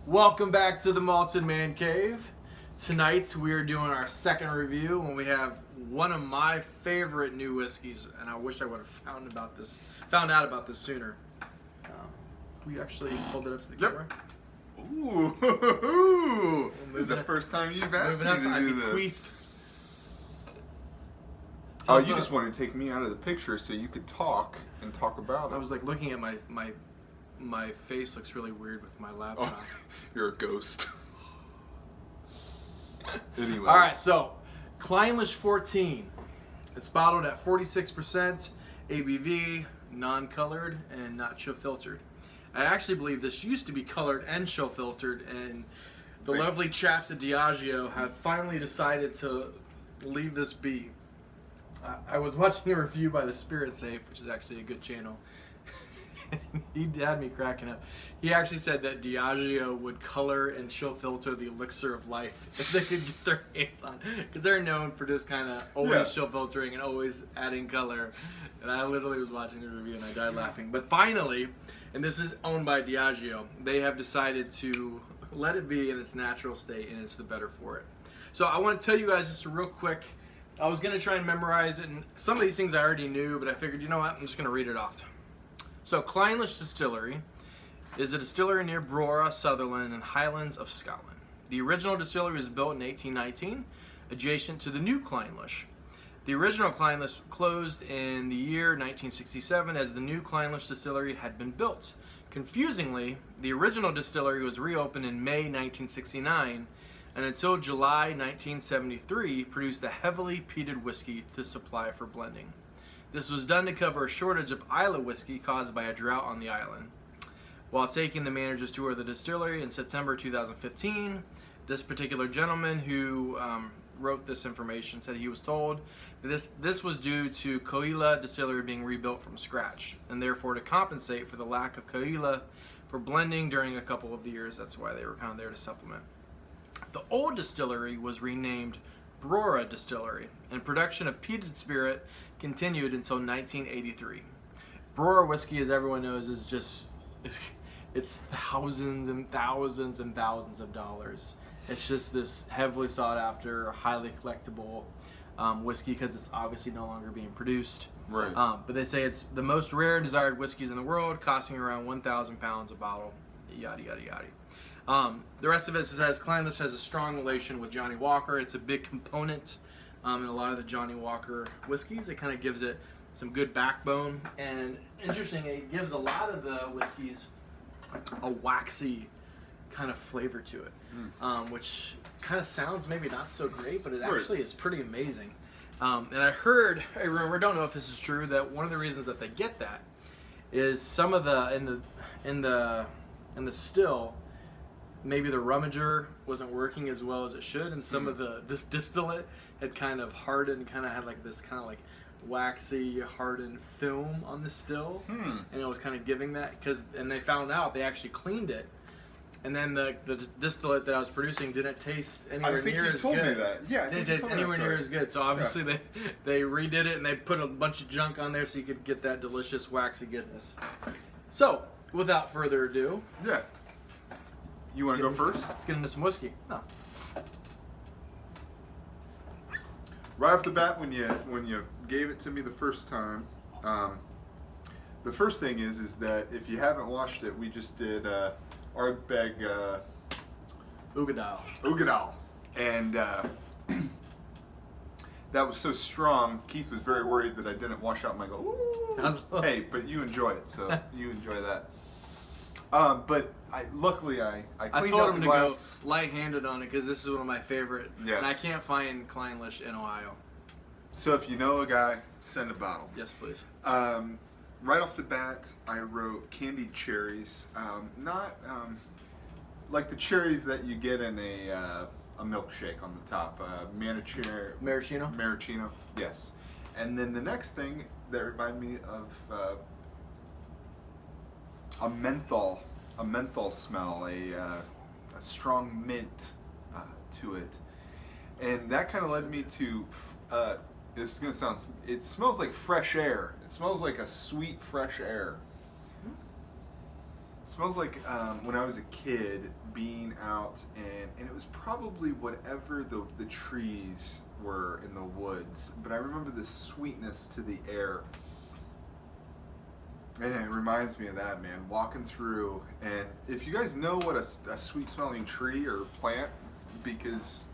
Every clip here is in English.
Welcome back to the Malton Man Cave. Tonight we are doing our second review when we have one of my favorite new whiskeys, and I wish I would have found out about this sooner. We actually pulled it up to the camera. Ooh, this is the first time you've asked me to do this. Oh, you just wanted to take me out of the picture so you could talk about it. I was like looking at my face looks really weird with my laptop. Oh, you're a ghost. Anyways. All right, so Clynelish 14. It's bottled at 46% ABV, non-colored, and not chill filtered. I actually believe this used to be colored and chill filtered, and the lovely chaps at Diageo have finally decided to leave this be. I was watching a review by the Spirit Safe, which is actually a good channel. He had me cracking up. He actually said that Diageo would color and chill filter the elixir of life if they could get their hands on it, because they're known for just kind of always chill filtering and always adding color. And I literally was watching the review and I died laughing. But finally, and this is owned by Diageo, they have decided to let it be in its natural state, and it's the better for it. So I want to tell you guys just a real quick. I was going to try and memorize it, and some of these things I already knew, but I figured, you know what, I'm just going to read it off. So, Clynelish Distillery is a distillery near Brora, Sutherland, and Highlands of Scotland. The original distillery was built in 1819, adjacent to the new Clynelish. The original Clynelish closed in the year 1967 as the new Clynelish Distillery had been built. Confusingly, the original distillery was reopened in May 1969, and until July 1973 produced a heavily peated whiskey to supply for blending. This was done to cover a shortage of Islay whiskey caused by a drought on the island. While taking the manager's tour of the distillery in September 2015, this particular gentleman who wrote this information said he was told that this was due to Clynelish Distillery being rebuilt from scratch, and therefore to compensate for the lack of Clynelish for blending during a couple of the years. That's why they were kind of there to supplement. The old distillery was renamed Brora Distillery, and production of peated spirit continued until 1983. Brora whiskey, as everyone knows, is just it's thousands and thousands and thousands of dollars. It's just this heavily sought after, highly collectible whiskey because it's obviously no longer being produced. Right. But they say it's the most rare and desired whiskeys in the world, costing around 1,000 pounds a bottle. Yada yada yada. The rest of it says Clynelish has a strong relation with Johnny Walker. It's a big component in a lot of the Johnny Walker whiskeys. It kind of gives it some good backbone. And interesting, it gives a lot of the whiskeys a waxy kind of flavor to it, which kind of sounds maybe not so great, but it actually is pretty amazing. And I heard, I remember, don't know if this is true, that one of the reasons that they get that is some of the in the still, maybe the rummager wasn't working as well as it should, and some of the distillate had kind of hardened, kind of had like this kind of like waxy hardened film on the still, and it was kind of giving that, and they found out they actually cleaned it, and then the distillate that I was producing didn't taste anywhere near as good. I think you told me that. Yeah, it didn't taste anywhere near as good. So obviously they redid it and they put a bunch of junk on there so you could get that delicious waxy goodness. So without further ado, you want to go first? Let's get into some whiskey. No. Right off the bat, when you gave it to me the first time, the first thing is that if you haven't watched it, we just did Ardbeg Ugadal, and that was so strong. Keith was very worried that I didn't wash out my go. Hey, but you enjoy it, so you enjoy that. But luckily I cleaned told out him the to glass. go light-handed on it because this is one of my favorite. Yes. And I can't find Clynelish in Ohio. So if you know a guy, send a bottle. Yes, please. Right off the bat, I wrote candied cherries. Not like the cherries that you get in a milkshake on the top. Maraschino. Yes. And then the next thing that reminded me of a menthol smell, a strong mint to it, and that kind of led me to. This is gonna sound. It smells like fresh air. It smells like a sweet fresh air. smells like when I was a kid being out, and it was probably whatever the trees were in the woods, but I remember the sweetness to the air. And it reminds me of that, man, walking through. And if you guys know what a sweet smelling tree or plant, because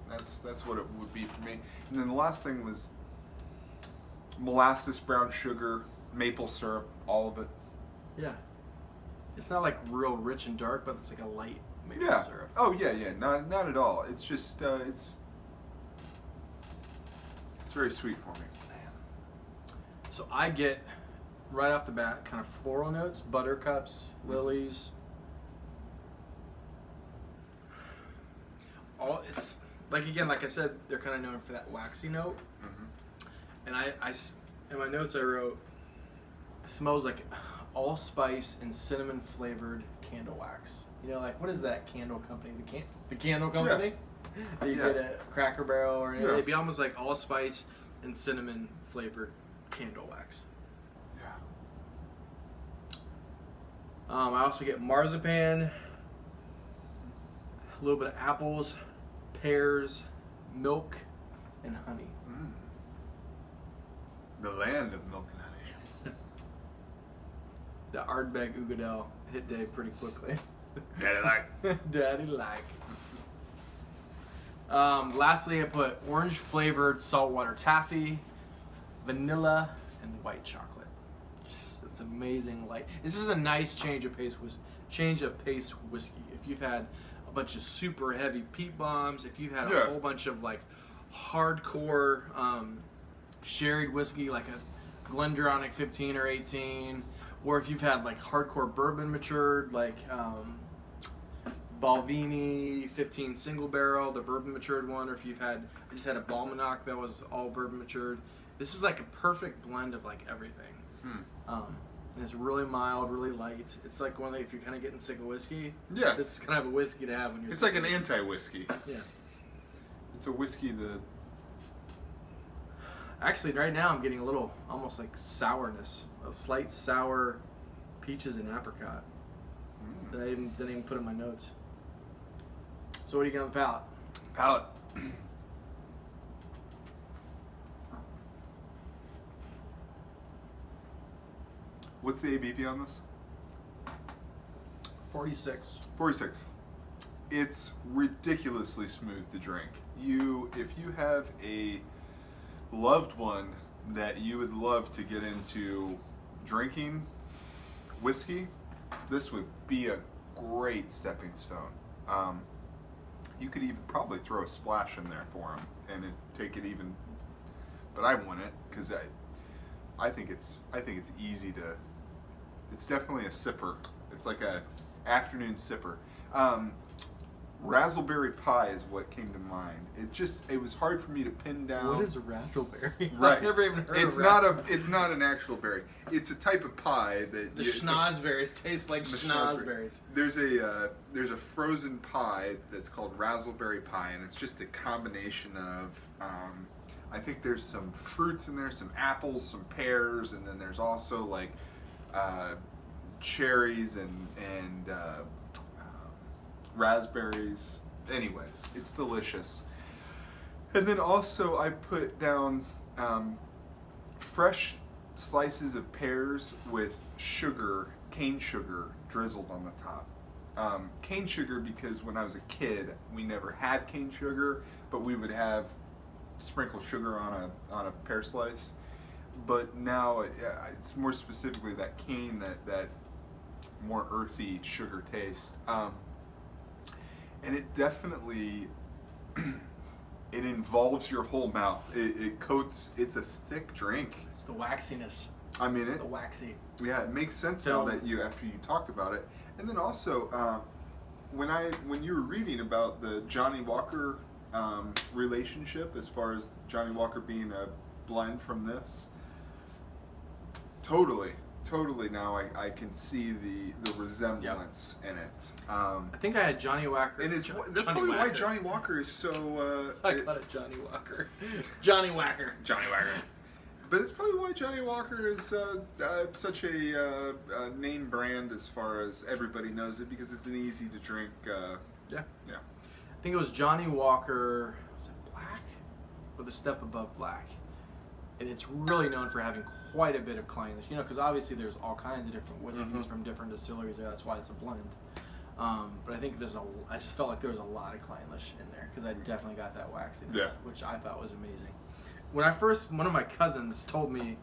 that's what it would be for me. And then the last thing was molasses, brown sugar, maple syrup, all of it. Yeah. It's not like real rich and dark, but it's like a light maple syrup. Oh yeah, not at all. It's just it's very sweet for me. So I get right off the bat kind of floral notes, buttercups, lilies. All it's like, again, like I said, they're kind of known for that waxy note. And I in my notes I wrote, it smells like allspice and cinnamon flavored candle wax. You know, like, what is that candle company? The candle company that you get at Cracker Barrel, or it'd be almost like allspice and cinnamon flavored candle wax. I also get marzipan, a little bit of apples, pears, milk, and honey. The land of milk and honey. The Ardbeg Ugadel hit day pretty quickly. Daddy like. Daddy like. Lastly, I put orange flavored saltwater taffy, vanilla, and white chocolate. It's amazing light. This is a nice change of pace whiskey. If you've had a bunch of super heavy peat bombs, if you've had a whole bunch of like hardcore sherried whiskey, like a Glendronach 15 or 18, or if you've had like hardcore bourbon matured, like Balvenie 15 single barrel, the bourbon matured one, or if you've had, I just had a Balmanock that was all bourbon matured. This is like a perfect blend of like everything. And it's really mild, really light. It's like one of if you're kind of getting sick of whiskey. Yeah. This is kind of a whiskey to have when you're. It's like an anti-whiskey. Yeah. It's a whiskey that. Actually, right now I'm getting a little, almost like sourness, a slight sour, peaches and apricot. That I didn't even put in my notes. So what do you get on the palate? Palate. What's the ABV on this? 46. 46. It's ridiculously smooth to drink. If you have a loved one that you would love to get into drinking whiskey, this would be a great stepping stone. You could even probably throw a splash in there for them and take it even. But I wouldn't, because I think it's easy to. It's definitely a sipper. It's like a afternoon sipper. Raspberry pie is what came to mind. It was hard for me to pin down. What is a raspberry? Right. I've never even heard it's of not it's not an actual berry. It's a type of pie that the schnozberries taste like schnozberries. There's a frozen pie that's called raspberry pie, and it's just a combination of I think there's some fruits in there, some apples, some pears, and then there's also like cherries and raspberries. Anyways, it's delicious. And then also I put down fresh slices of pears with sugar, cane sugar, drizzled on the top. Cane sugar because when I was a kid, we never had cane sugar, but we would have sprinkled sugar on a pear slice. But now it's more specifically that cane, that more earthy sugar taste. And it definitely, it involves your whole mouth. It coats, it's a thick drink. It's the waxiness. I mean, it's the waxy. Yeah, it makes sense now that after you talked about it. And then also, when you were reading about the Johnny Walker relationship, as far as Johnny Walker being a blend from this, totally now I can see the resemblance in it. I think I had Johnny Walker. And that's probably why Johnny Walker is so. I got it, Johnny Walker. Johnny Walker. Johnny Walker. but it's probably why Johnny Walker is such a name brand as far as everybody knows it, because it's an easy to drink. Yeah. Yeah. I think it was Johnny Walker. Was it black? Or the step above black? And it's really known for having quite a bit of Clynelish. You know, because obviously there's all kinds of different whiskeys from different distilleries there. That's why it's a blend. But I think I just felt like there was a lot of Clynelish in there because I definitely got that waxiness, which I thought was amazing. When one of my cousins told me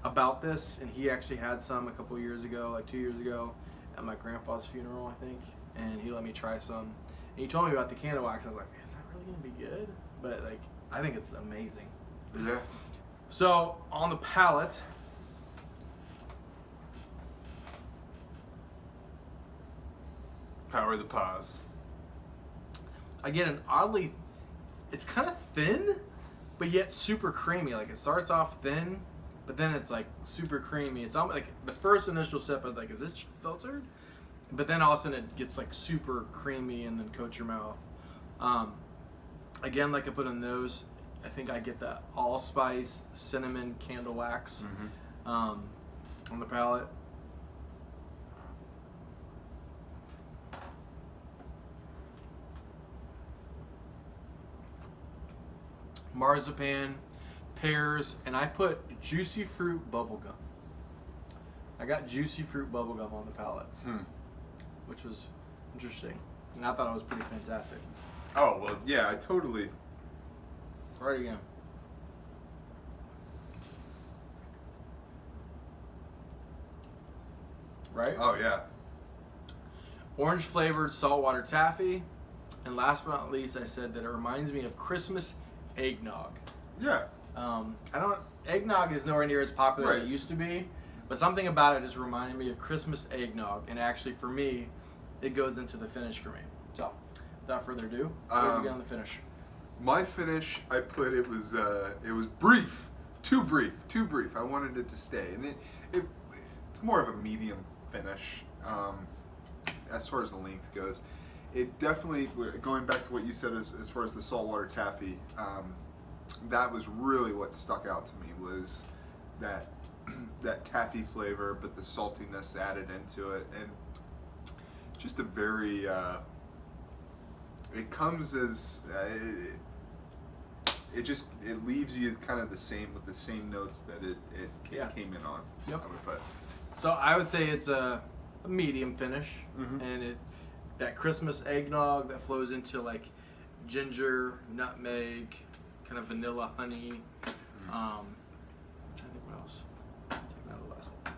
about this, and he actually had some a couple years ago, like 2 years ago, at my grandpa's funeral, I think, and he let me try some. And he told me about the candle wax. I was like, is that really gonna be good? But like, I think it's amazing. Yeah. So on the palate, Power of the pause. I get an oddly, it's kind of thin, but yet super creamy. Like it starts off thin, but then it's like super creamy. It's almost like the first initial sip, I was like, is this filtered? But then all of a sudden it gets like super creamy and then coats your mouth. Again, like I put in those, I think I get the allspice cinnamon candle wax on the palate. Marzipan, pears, and I put juicy fruit bubblegum. I got juicy fruit bubblegum on the palate, which was interesting. And I thought it was pretty fantastic. Oh, well, yeah, I totally... Try it again. Right? Oh, yeah. Orange flavored saltwater taffy. And last but not least, I said that it reminds me of Christmas eggnog. Yeah. Eggnog is nowhere near as popular as it used to be, but something about it just reminded me of Christmas eggnog, and actually for me, it goes into the finish for me. So, without further ado, where did we get on the finish? My finish, I put it was brief, too brief. I wanted it to stay, and it's more of a medium finish as far as the length goes. It definitely, going back to what you said as far as the saltwater taffy, that was really what stuck out to me, was that that taffy flavor, but the saltiness added into it, and just a very, it comes as, it leaves you kind of with the same notes that it came in on. Yep. I would put. So I would say it's a medium finish, and that Christmas eggnog that flows into like ginger, nutmeg, kind of vanilla, honey. I'm trying to think what else. Take another last one.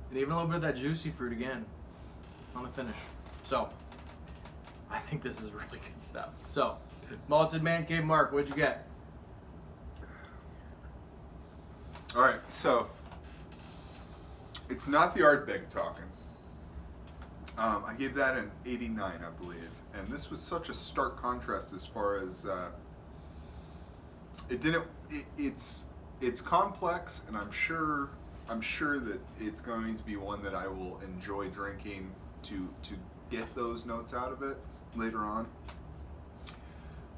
And even a little bit of that juicy fruit again on the finish. So I think this is really good stuff. So, Malted Man Cave Mark, what'd you get? All right, so it's not the Ardbeg talking. I gave that an 89, I believe, and this was such a stark contrast as far as it's complex, and I'm sure that it's going to be one that I will enjoy drinking to get those notes out of it later on.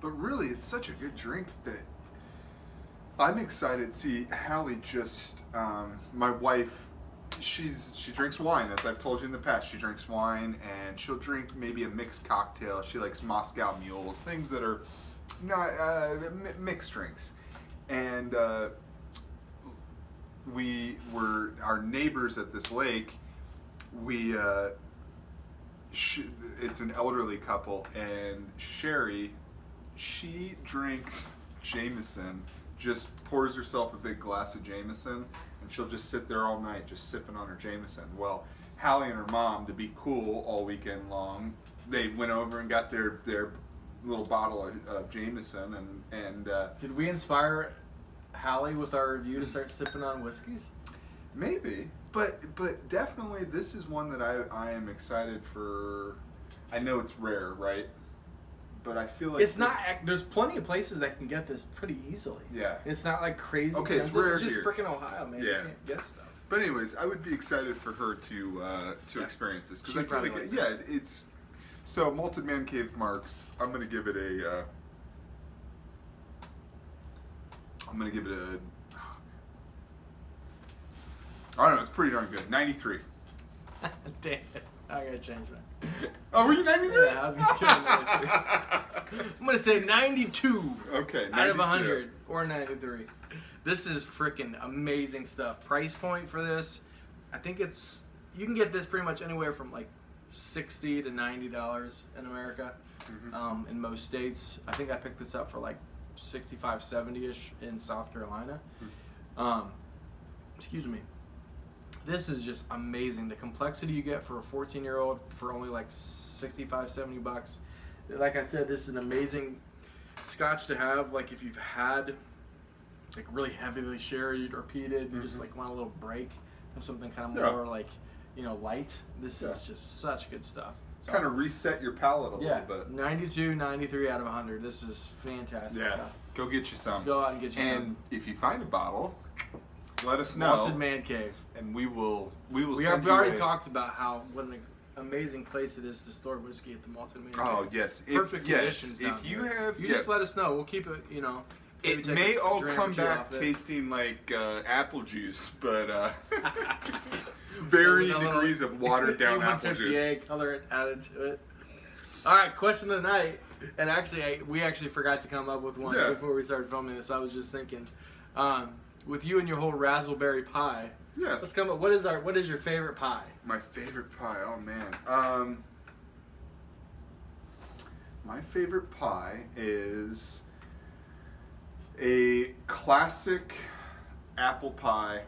But really, it's such a good drink that I'm excited to see Hallie just, my wife, she drinks wine, as I've told you in the past. She drinks wine, and she'll drink maybe a mixed cocktail. She likes Moscow mules, things that are not mixed drinks. And we were our neighbors at this lake. It's an elderly couple, and Sherry, she drinks Jameson, just pours herself a big glass of Jameson, and she'll just sit there all night just sipping on her Jameson. Well, Hallie and her mom, to be cool all weekend long, they went over and got their little bottle of Jameson, and did we inspire Hallie with our review to start sipping on whiskeys? Maybe, but definitely this is one that I am excited for. I know it's rare, right? But I feel like it's not. There's plenty of places that can get this pretty easily. Yeah. It's not like crazy. Okay, expensive. it's rare It's just here. freaking Ohio, man. Yeah. You can't get stuff. But anyways, I would be excited for her to Yeah. experience this because She'd I feel probably like like it's so Malted Man Cave Marks. I'm gonna give it a. I don't know. It's pretty darn good. 93. Damn it. I gotta change that. Oh, were you 93? Yeah, I was gonna kill 93. I'm gonna say 92. Okay, 92. Out of 100 or 93. This is freaking amazing stuff. Price point for this, I think you can get this pretty much anywhere from like $60 to $90 in America. Mm-hmm. In most states, I think I picked this up for like 65, 70-ish in South Carolina. Excuse me. This is just amazing. The complexity you get for a 14-year-old for only like 65, 70 bucks. Like I said, this is an amazing scotch to have. Like if you've had like really heavily sherried or peated, you just like want a little break of something kind of more like, light. This is just such good stuff. So, kind of reset your palate a little bit. 92, 93 out of 100. This is fantastic stuff. Go get you some. Go out and get you some. And if you find a bottle, let us know. Malted Man Cave. And we will We send you already talked about what an amazing place it is to store whiskey at the Malted Man Cave. Oh, yes. Perfect conditions down if you there. have... You just let us know. We'll keep it, It maybe may take a all dram come or two back off it. tasting like apple juice, but varying With a little degrees of watered down apple juice. A150A color added to it. All right, question of the night. And actually, we forgot to come up with one before we started filming this. I was just thinking, with you and your whole raspberry pie. Yeah. Let's come up. What is your favorite pie? My favorite pie. Oh man. My favorite pie is a classic apple pie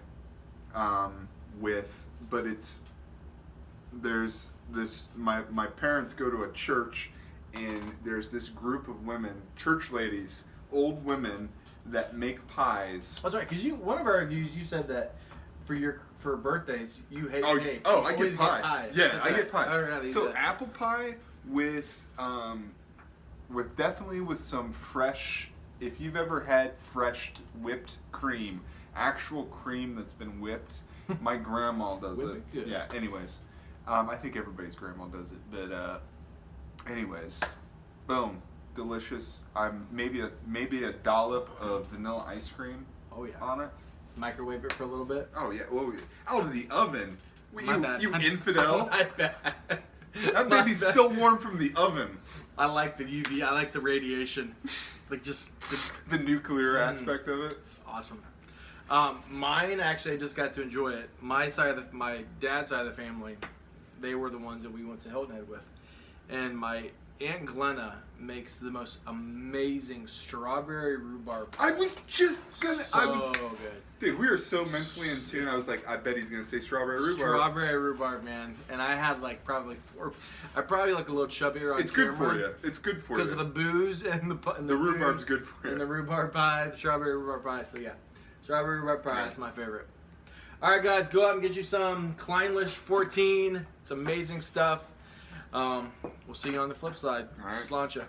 there's this my parents go to a church and there's this group of women, church ladies, old women that make pies. That's right, because one of our reviews you said that for birthdays you hate cake. Oh, You I always get pie. Yeah, That's I right. get pie. I would rather eat So that. apple pie with definitely with some fresh. If you've ever had fresh whipped cream, actual cream that's been whipped, my grandma does Whip it. it good. Yeah. Anyways, I think everybody's grandma does it, but anyways, boom, delicious. Maybe a dollop of vanilla ice cream. Oh yeah. On it. Microwave it for a little bit. Oh yeah. Oh, out of the oven. My bad. You infidel. My bad. That baby's still warm from the oven. I like the UV. I like the radiation. Like just The nuclear aspect of it. It's awesome. Mine actually, I just got to enjoy it. My dad's side of the family, they were the ones that we went to Hilton Head with, and my Aunt Glenna makes the most amazing strawberry rhubarb pie. I was just gonna. So good. Dude, we were so mentally in tune. I was like, I bet he's gonna say strawberry rhubarb. Strawberry rhubarb, man. And I had like probably 4. I probably look a little chubbier on It's good camera for you. It's good for you. because of the booze and the rhubarb's food good for you. and the rhubarb pie, the strawberry rhubarb pie. So yeah, strawberry rhubarb pie. Yeah. That's my favorite. All right, guys, go out and get you some Clynelish 14. It's amazing stuff. We'll see you on the flip side. All right. Sláinte.